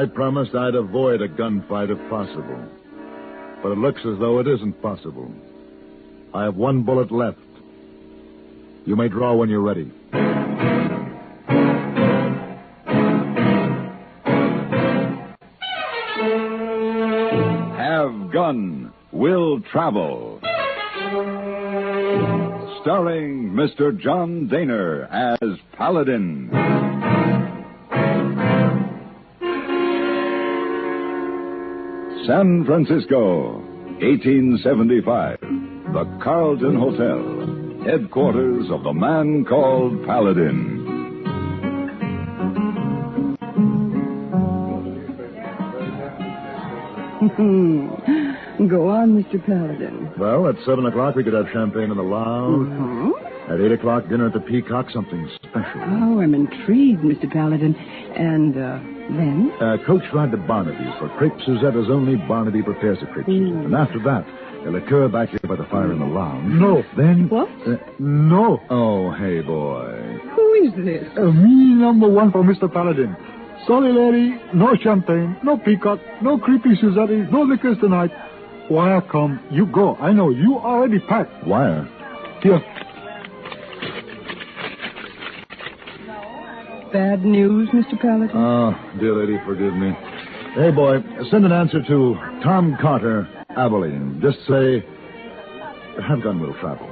I promised I'd avoid a gunfight if possible. But it looks as though it isn't possible. I have one bullet left. You may draw when you're ready. Have Gun, Will Travel. Starring Mr. John Dehner as Paladin. San Francisco, 1875. The Carleton Hotel, headquarters of the man called Paladin. Go on, Mr. Paladin. Well, at 7 o'clock we could have champagne in the lounge. Mm-hmm. At 8 o'clock, dinner at the Peacock, something special. Oh, I'm intrigued, Mr. Paladin. And, then? Coach ride to Barnaby's for crepe Suzette as only Barnaby prepares a crepe Suzette. And after that, a liqueur back here by the fire in the lounge. No. Then... What? No. Oh, hey, boy. Who is this? Me number one for Mr. Paladin. Sorry, Larry. No champagne, no Peacock, no creepy Suzette, no liquors tonight. Wire come. You go. I know. You already packed. Wire? Here. Bad news, Mr. Paladin? Oh, dear lady, forgive me. Hey, boy, send an answer to Tom Carter, Abilene. Just say, have gun, will travel.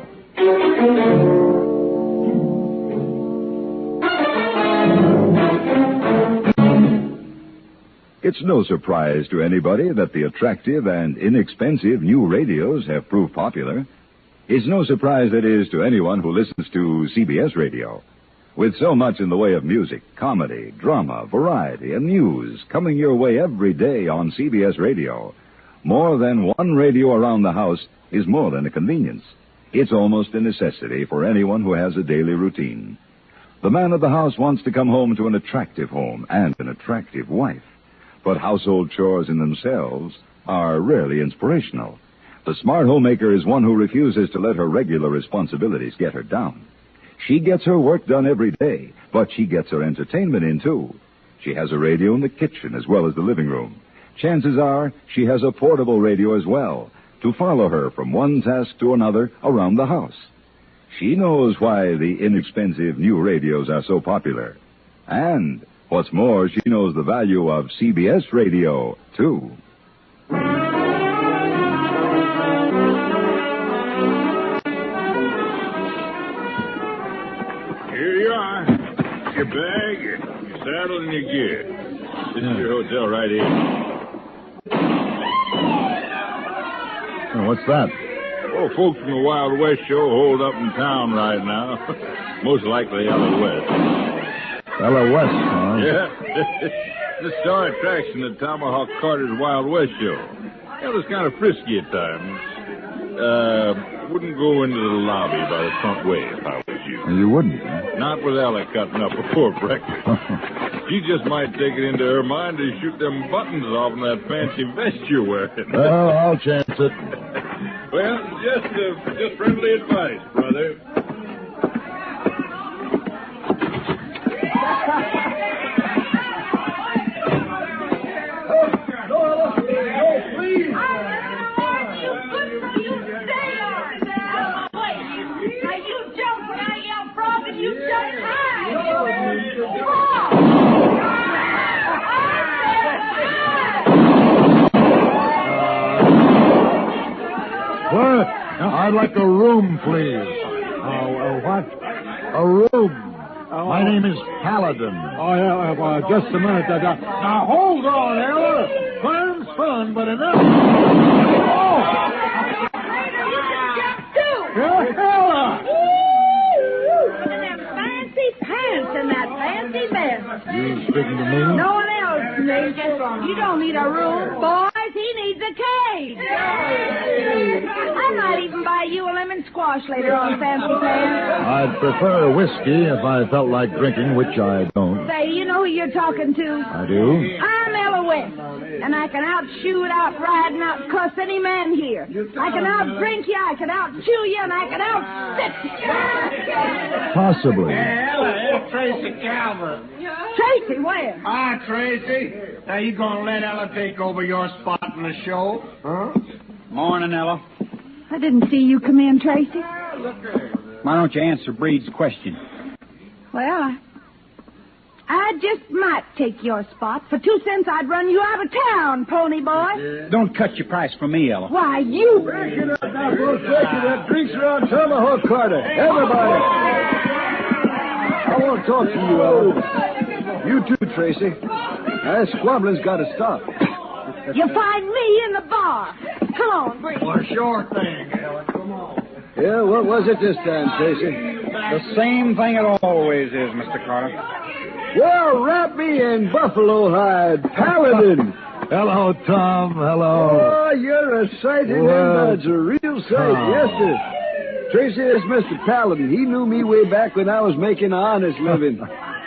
It's no surprise to anybody that the attractive and inexpensive new radios have proved popular. It's no surprise, that is, to anyone who listens to CBS radio. With so much in the way of music, comedy, drama, variety, and news coming your way every day on CBS radio, more than one radio around the house is more than a convenience. It's almost a necessity for anyone who has a daily routine. The man of the house wants to come home to an attractive home and an attractive wife. But household chores in themselves are rarely inspirational. The smart homemaker is one who refuses to let her regular responsibilities get her down. She gets her work done every day, but she gets her entertainment in, too. She has a radio in the kitchen as well as the living room. Chances are she has a portable radio as well to follow her from one task to another around the house. She knows why the inexpensive new radios are so popular. And, what's more, she knows the value of CBS radio, too. Your bag, your saddle, and your gear. This is your hotel right here. Oh, what's that? Oh, folks from the Wild West show hold up in town right now. Most likely Ella West. Ella West, huh? Yeah. The star attraction at Tomahawk Carter's Wild West show. Ella's kind of frisky at times. Wouldn't go into the lobby by the front way if I was you. You wouldn't, huh? Not with Ella cutting up before breakfast. She just might take it into her mind to shoot them buttons off in that fancy vest you're wearing. Well, I'll chance it. Well, just friendly advice, brother. Clerk, I'd like a room, please. What? A room. My name is Paladin. Oh, yeah, just a minute. Now, hold on, Ella. Fire's fun, but enough. Oh! Ella! And them fancy pants and that fancy vest. You speaking to me? No one else needs it. You don't need a room, boys. He needs a cage. I might even buy you a lemon squash later on, fancy pants. I'd prefer whiskey if I felt like drinking, which I don't. Say, you know who you're talking to? I do? I'm Ella West, and I can outshoot, outride, and outcuss any man here. I can outdrink you, I can outchew you, and I can outsip you. Possibly. Ella, it's Tracy Calvert. Tracy, where? Hi, Tracy. Now, you gonna let Ella take over your spot in the show? Huh? Morning, Ella. I didn't see you come in, Tracy. Why don't you answer Breed's question? Well, I just might take your spot. For 2 cents, I'd run you out of town, pony boy. Don't cut your price for me, Ella. Why, you... Break it up now, folks. Break it up. Drinks are on Tomahawk Carter. Everybody. I want to talk to you, Ella. You too, Tracy. That squabbling's got to stop. You'll find me in the bar. Come on, Bree. Well, sure thing, Ella. Come on. Yeah, what was it this time, Tracy? The same thing it always is, Mr. Carter. Well, wrap me in buffalo hide, Paladin. Hello, Tom. Hello. Oh, you're a sight in them buds, a real sight. Yes, sir. Tracy, it's Mr. Paladin. He knew me way back when I was making an honest living.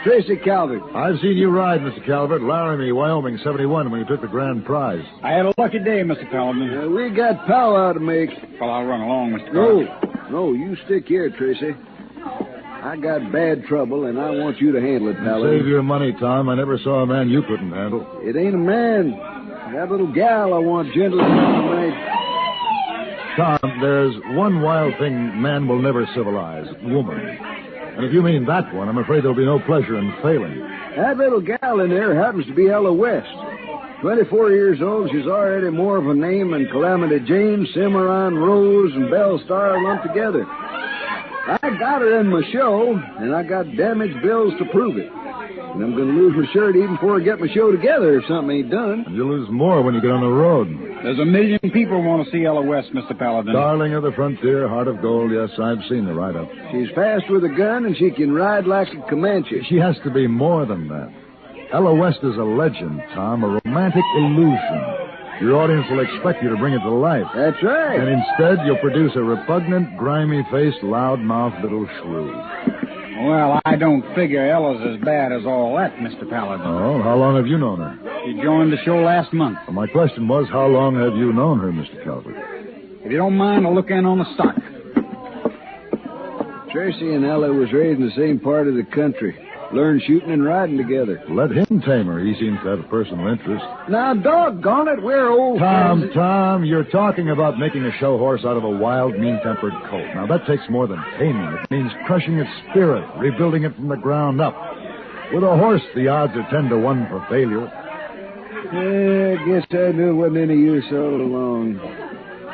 Tracy Calvert. I've seen you ride, Mr. Calvert, Laramie, Wyoming, 71, when you took the grand prize. I had a lucky day, Mr. Paladin. We got powwow to make. Well, I'll run along, Mr. Carter. No, you stick here, Tracy. I got bad trouble, and I want you to handle it, Paladin. Save your money, Tom. I never saw a man you couldn't handle. It ain't a man. That little gal I want gentle tonight. Tom, there's one wild thing man will never civilize, woman. And if you mean that one, I'm afraid there'll be no pleasure in failing. That little gal in there happens to be Ella West. 24 years old, she's already more of a name than Calamity Jane, Cimarron Rose, and Belle Star lumped together. I got her in my show, and I got damaged bills to prove it. And I'm going to lose my shirt even before I get my show together if something ain't done. And you'll lose more when you get on the road. There's a million people want to see Ella West, Mr. Paladin. Darling of the frontier, heart of gold, yes, I've seen the write-up. She's fast with a gun, and she can ride like a Comanche. She has to be more than that. Ella West is a legend, Tom, a romantic illusion. Your audience will expect you to bring it to life. That's right. And instead, you'll produce a repugnant, grimy-faced, loud-mouthed little shrew. Well, I don't figure Ella's as bad as all that, Mr. Paladin. Oh, how long have you known her? She joined the show last month. Well, my question was, how long have you known her, Mr. Calvert? If you don't mind, I'll look in on the stock. Tracy and Ella was raised in the same part of the country. Learned shooting and riding together. Let him tame her. He seems to have a personal interest. Now, doggone it, we're old friends. Tom, you're talking about making a show horse out of a wild, mean-tempered colt. Now, that takes more than taming. It means crushing its spirit, rebuilding it from the ground up. With a horse, the odds are 10 to 1 for failure. Yeah, I guess I knew it wasn't any use all along.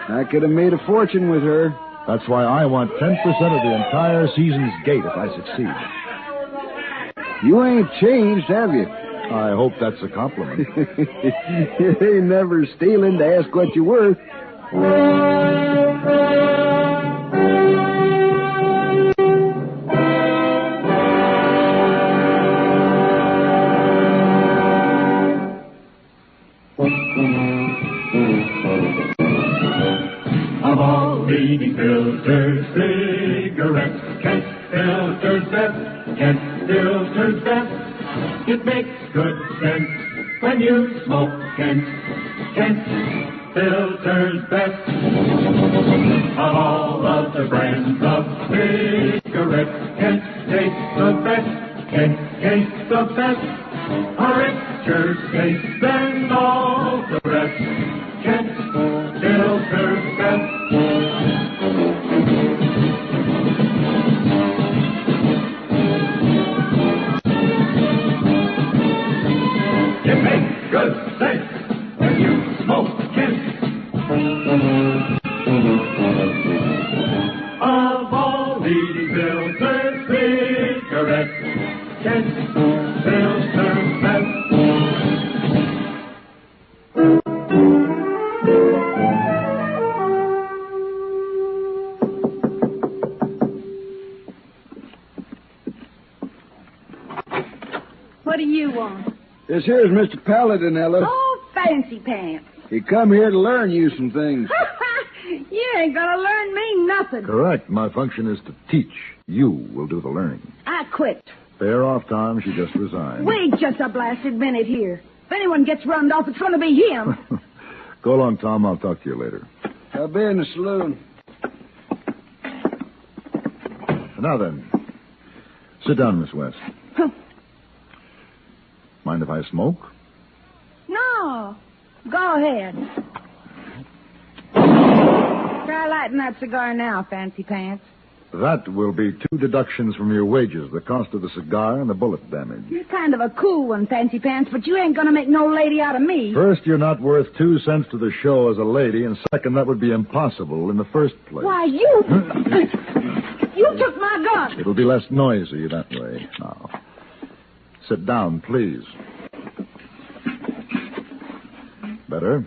I could have made a fortune with her. That's why I want 10% of the entire season's gate if I succeed. You ain't changed, have you? I hope that's a compliment. You ain't never stealing to ask what you're worth. Of all leading filters, cigarettes, Kent filters best, Kent filters best. It makes good sense when you smoke Kent. Kent filters best. Of all of the brands of cigarettes, Kent tastes the best. Kent tastes the best. A richer taste than all the rest. Kent filters best. It makes good sense when you smoke Kent. Of all leading filter cigarettes, Kent filters best. What do you want? This here's Mr. Paladin, Ella. Oh, fancy pants. He come here to learn you some things. You ain't gonna learn me nothing. Correct. My function is to teach. You will do the learning. I quit. Fair off, Tom. She just resigned. Wait just a blasted minute here. If anyone gets runned off, it's gonna be him. Go along, Tom. I'll talk to you later. I'll be in the saloon. Now then, sit down, Miss West. Mind if I smoke? No. Go ahead. Try lighting that cigar now, Fancy Pants. That will be 2 deductions from your wages, the cost of the cigar and the bullet damage. You're kind of a cool one, Fancy Pants, but you ain't gonna make no lady out of me. First, you're not worth 2 cents to the show as a lady, and second, that would be impossible in the first place. Why, you... You took my gun. It'll be less noisy that way. Now, sit down, please. Better.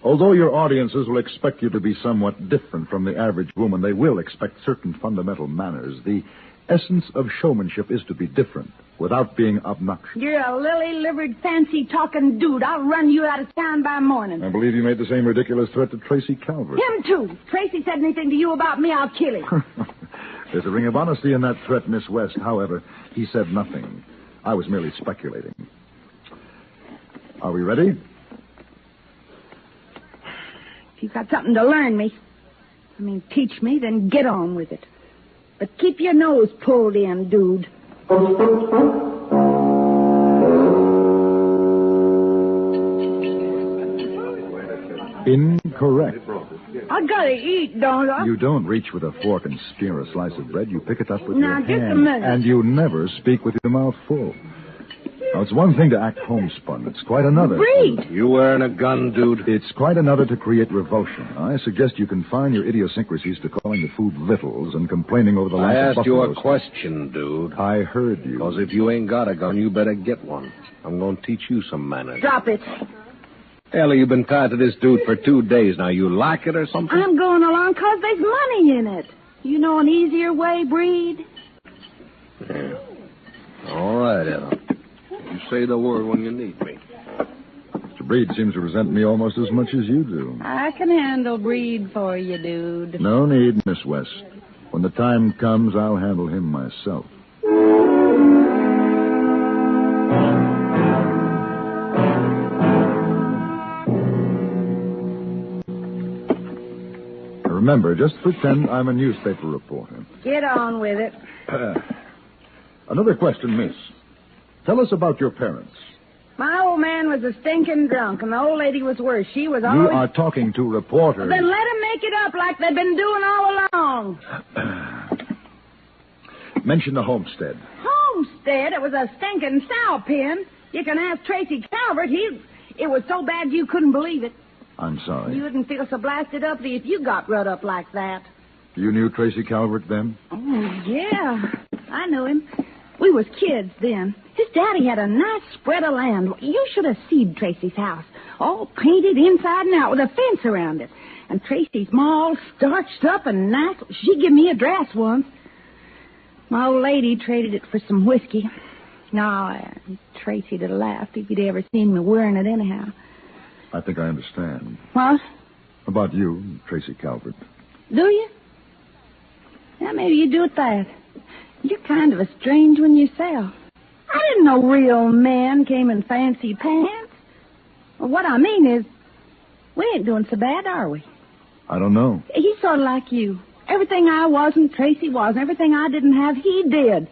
Although your audiences will expect you to be somewhat different from the average woman, they will expect certain fundamental manners. The essence of showmanship is to be different without being obnoxious. You're a lily-livered, fancy-talking dude. I'll run you out of town by morning. I believe you made the same ridiculous threat to Tracy Calvert. Him, too. If Tracy said anything to you about me, I'll kill him. There's a ring of honesty in that threat, Miss West. However, he said nothing. I was merely speculating. Are we ready? If you've got something to learn me, teach me, then get on with it. But keep your nose pulled in, dude. Incorrect. I gotta eat, don't I? You don't reach with a fork and spear a slice of bread. You pick it up with Now, your just hand. a minute. And you never speak with your mouth full. Now, it's one thing to act homespun. It's quite another. Breed! You wearing a gun, dude? It's quite another to create revulsion. I suggest you confine your idiosyncrasies to calling the food victuals and complaining over the I lack of asked you a buffalo question, dude. I heard you. Because if you ain't got a gun, you better get one. I'm going to teach you some manners. Drop it. Ellie, you've been tied to this dude for 2 days now. You like it or something? I'm going along 'cause there's money in it. You know an easier way, Breed? Yeah. All right, Ella. You say the word when you need me. Mr. Breed seems to resent me almost as much as you do. I can handle Breed for you, dude. No need, Miss West. When the time comes, I'll handle him myself. Remember, just pretend I'm a newspaper reporter. Get on with it. Another question, miss. Tell us about your parents. My old man was a stinking drunk, and the old lady was worse. She was You always... are talking to reporters. Then let them make it up like they've been doing all along. Mention the homestead. Homestead? It was a stinking sow pen. You can ask Tracy Calvert. It was so bad you couldn't believe it. I'm sorry. You wouldn't feel so blasted up if you got rut up like that. You knew Tracy Calvert then? Oh, yeah. I knew him. We was kids then. His daddy had a nice spread of land. You should have seen Tracy's house. All painted inside and out with a fence around it. And Tracy's ma all starched up and nice. She give me a dress once. My old lady traded it for some whiskey. No, Tracy'd have laughed if he'd ever seen me wearing it anyhow. I think I understand. What? About you, Tracy Calvert. Do you? Yeah, maybe you do at that. You're kind of a strange one yourself. I didn't know real men came in fancy pants. Well, what I mean is, we ain't doing so bad, are we? I don't know. He's sort of like you. Everything I wasn't, Tracy was, and everything I didn't have, he did.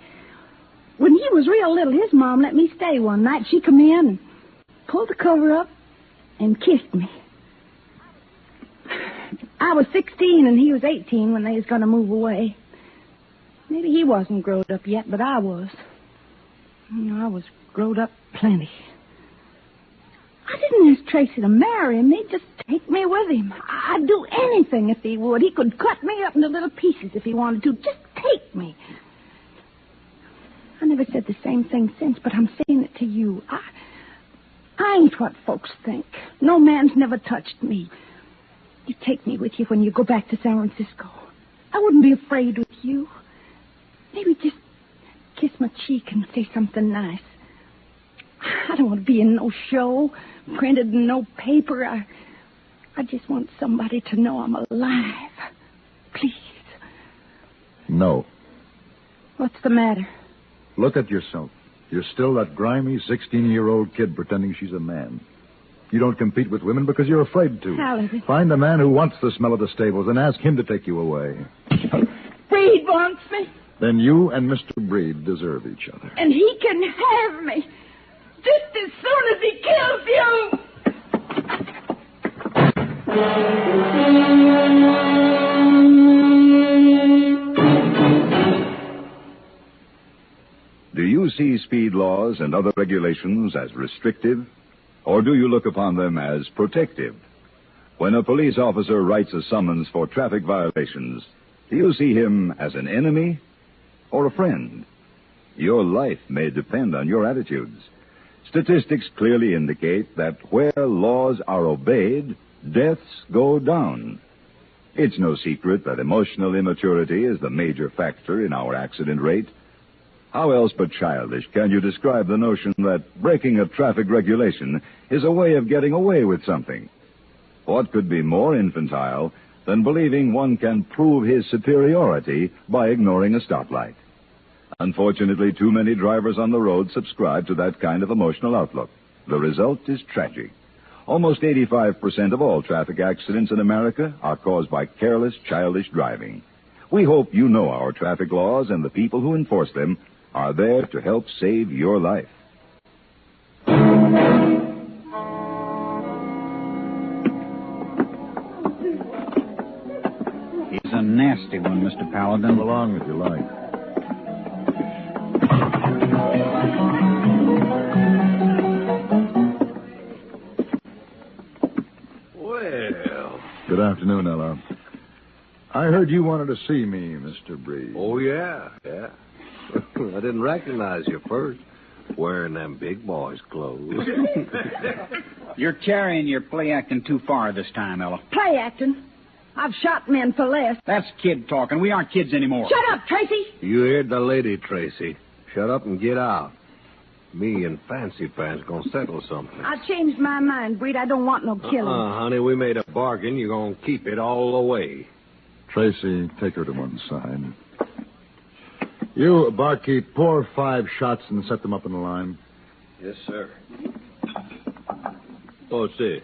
When he was real little, his mom let me stay one night. She come in and pulled the cover up and kissed me. I was 16 and he was 18 when they was going to move away. Maybe he wasn't grown up yet, but I was. I was growed up plenty. I didn't ask Tracy to marry him. He'd just take me with him. I'd do anything if he would. He could cut me up into little pieces if he wanted to. Just take me. I never said the same thing since, but I'm saying it to you. I ain't what folks think. No man's never touched me. You take me with you when you go back to San Francisco. I wouldn't be afraid with you. Maybe just kiss my cheek and say something nice. I don't want to be in no show, printed in no paper. I just want somebody to know I'm alive. Please. No. What's the matter? Look at yourself. You're still that grimy 16-year-old kid pretending she's a man. You don't compete with women because you're afraid to. Paladin. Find a man who wants the smell of the stables and ask him to take you away. Breed wants me. Then you and Mr. Breed deserve each other. And he can have me. just as soon as he kills you. Do you see speed laws and other regulations as restrictive, or do you look upon them as protective? When a police officer writes a summons for traffic violations, do you see him as an enemy or a friend? Your life may depend on your attitudes. Statistics clearly indicate that where laws are obeyed, deaths go down. It's no secret that emotional immaturity is the major factor in our accident rate. How else but childish can you describe the notion that breaking a traffic regulation is a way of getting away with something? What could be more infantile than believing one can prove his superiority by ignoring a stoplight? Unfortunately, too many drivers on the road subscribe to that kind of emotional outlook. The result is tragic. Almost 85% of all traffic accidents in America are caused by careless, childish driving. We hope you know our traffic laws and the people who enforce them are there to help save your life. He's a nasty one, Mr. Paladin. Come along if you like. Well. Good afternoon, Ella. I heard you wanted to see me, Mr. Breed. Oh, yeah. I didn't recognize you first, wearing them big boys' clothes. You're carrying your play acting too far this time, Ella. Play acting? I've shot men for less. That's kid talking. We aren't kids anymore. Shut up, Tracy. You heard the lady, Tracy. Shut up and get out. Me and Fancy Pants gonna settle something. I changed my mind, Breed. I don't want no killing. Honey, we made a bargain. You're gonna keep it all the way. Tracy, take her to one side. You, barkeep, pour 5 shots and set them up in a line. Yes, sir. What's this?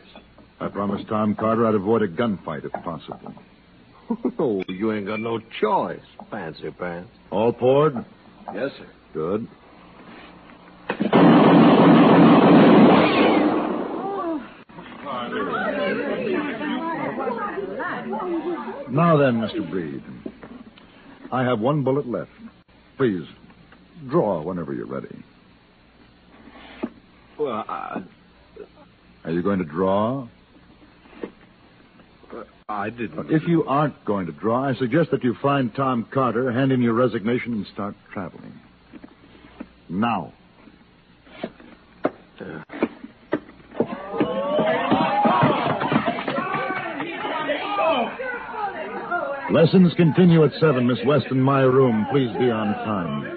I promised Tom Carter I'd avoid a gunfight if possible. Oh, you ain't got no choice, Fancy Pants. All poured? Yes, sir. Good. Now then, Mr. Breed, I have 1 bullet left. Please, draw whenever you're ready. Well, Are you going to draw? I didn't. If you aren't going to draw, I suggest that you find Tom Carter, hand in your resignation, and start traveling. Now. Lessons continue at 7. Miss West in my room. Please be on time.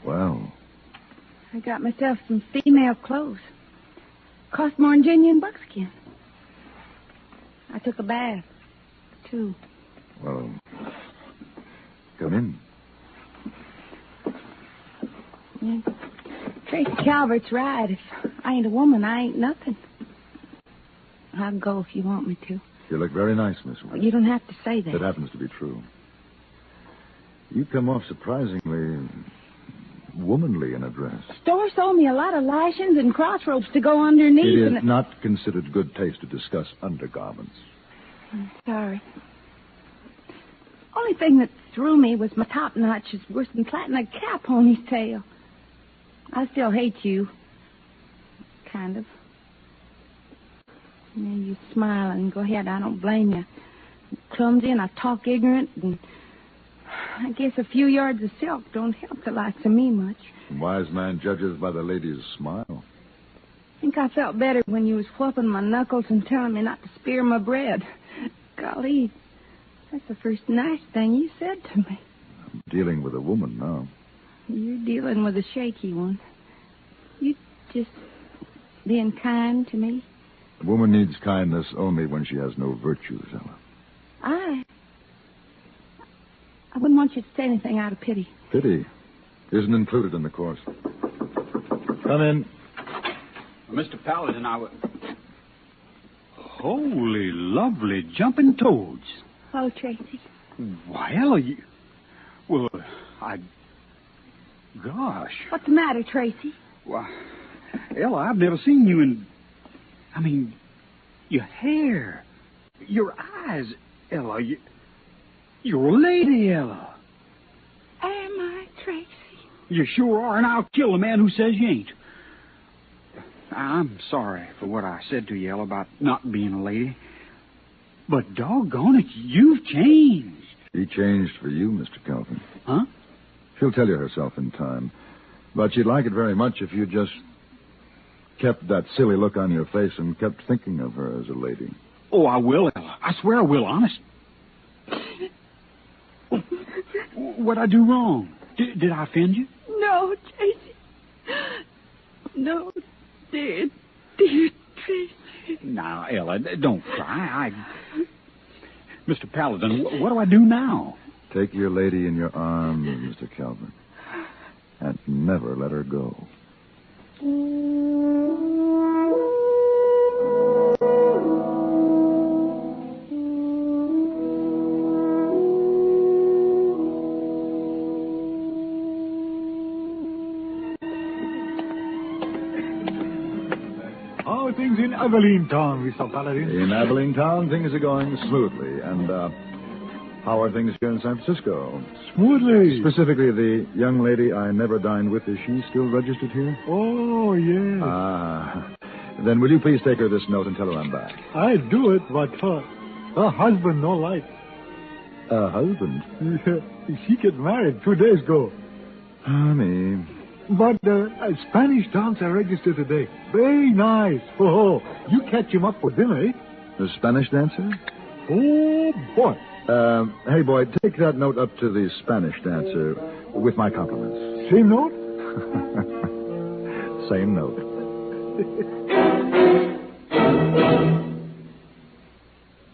Well, I got myself some female clothes. Cost more than genuine buckskin. I took a bath, too. Well, come in. Yeah. Tracy Calvert's right. If I ain't a woman, I ain't nothing. I'll go if you want me to. You look very nice, Miss West. You don't have to say that. That happens to be true. You come off surprisingly womanly in a dress. Store sold me a lot of lashings and crossropes to go underneath. It is not considered good taste to discuss undergarments. I'm sorry. Only thing that threw me was my top notch is worse than plaiting a cow pony's tail. I still hate you. Kind of. Yeah, you smile and go ahead. I don't blame you. I'm clumsy and I talk ignorant, and I guess a few yards of silk don't help the likes of me much. A wise man judges by the lady's smile. I think I felt better when you was whooping my knuckles and telling me not to spear my bread. Golly, that's the first nice thing you said to me. I'm dealing with a woman now. You're dealing with a shaky one. You just being kind to me. A woman needs kindness only when she has no virtues, Ella. I wouldn't want you to say anything out of pity. Pity? Isn't included in the course. Come in. Mr. Paladin, Holy, lovely jumping toads. Oh, Tracy. Why, Ella, Well, Gosh. What's the matter, Tracy? Why, Ella, I've never seen you in... your hair, your eyes, Ella. You're a lady, Ella. Am I, Tracy? You sure are, and I'll kill the man who says you ain't. I'm sorry for what I said to you, Ella, about not being a lady. But doggone it, you've changed. She changed for you, Mr. Calvin. Huh? She'll tell you herself in time. But she'd like it very much if you just kept that silly look on your face and kept thinking of her as a lady. Oh, I will, Ella. I swear I will, honest. What'd I do wrong? Did I offend you? No, Tracy. No, dear Tracy. Now, Ella, don't cry. Mr. Paladin, what do I do now? Take your lady in your arms, Mr. Calvin, and never let her go. How are things in Abilene Town, Mr. Paladin? In Abilene Town, things are going smoothly. And, how are things here in San Francisco? Smoothly. Specifically, the young lady I never dined with, is she still registered here? Oh, yes. Then will you please take her this note and tell her I'm back? I'll do it, but her husband no like. Husband? She get married 2 days ago. Honey. But Spanish dancer registered today. Very nice. Oh, you catch him up for dinner, eh? The Spanish dancer? Oh, boy. Hey, boy, take that note up to the Spanish dancer with my compliments. Same note? Same note.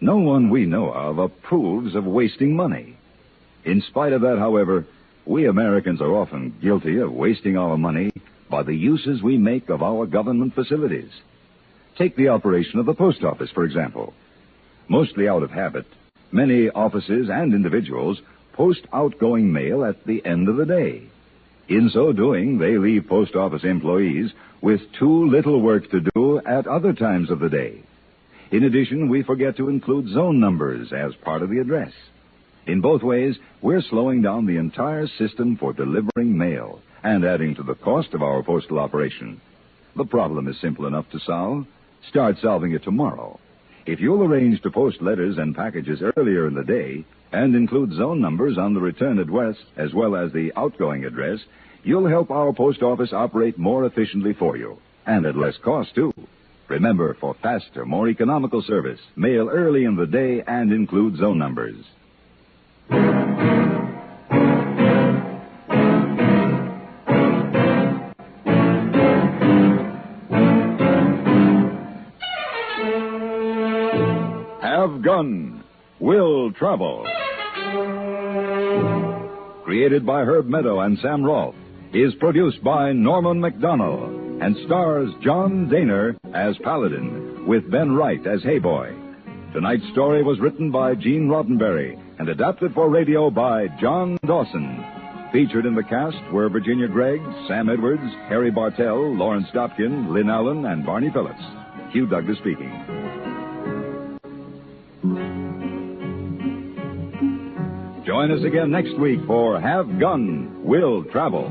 No one we know of approves of wasting money. In spite of that, however, we Americans are often guilty of wasting our money by the uses we make of our government facilities. Take the operation of the post office, for example. Mostly out of habit, many offices and individuals post outgoing mail at the end of the day. In so doing, they leave post office employees with too little work to do at other times of the day. In addition, we forget to include zone numbers as part of the address. In both ways, we're slowing down the entire system for delivering mail and adding to the cost of our postal operation. The problem is simple enough to solve. Start solving it tomorrow. If you'll arrange to post letters and packages earlier in the day and include zone numbers on the return address as well as the outgoing address, you'll help our post office operate more efficiently for you, and at less cost, too. Remember, for faster, more economical service, mail early in the day and include zone numbers. Have Gun, Will Travel. Created by Herb Meadow and Sam Rolfe, is produced by Norman McDonnell and stars John Dehner as Paladin, with Ben Wright as Hayboy. Tonight's story was written by Gene Roddenberry and adapted for radio by John Dawson. Featured in the cast were Virginia Gregg, Sam Edwards, Harry Bartell, Lawrence Stopkin, Lynn Allen, and Barney Phillips. Hugh Douglas speaking. Join us again next week for Have Gun, Will Travel.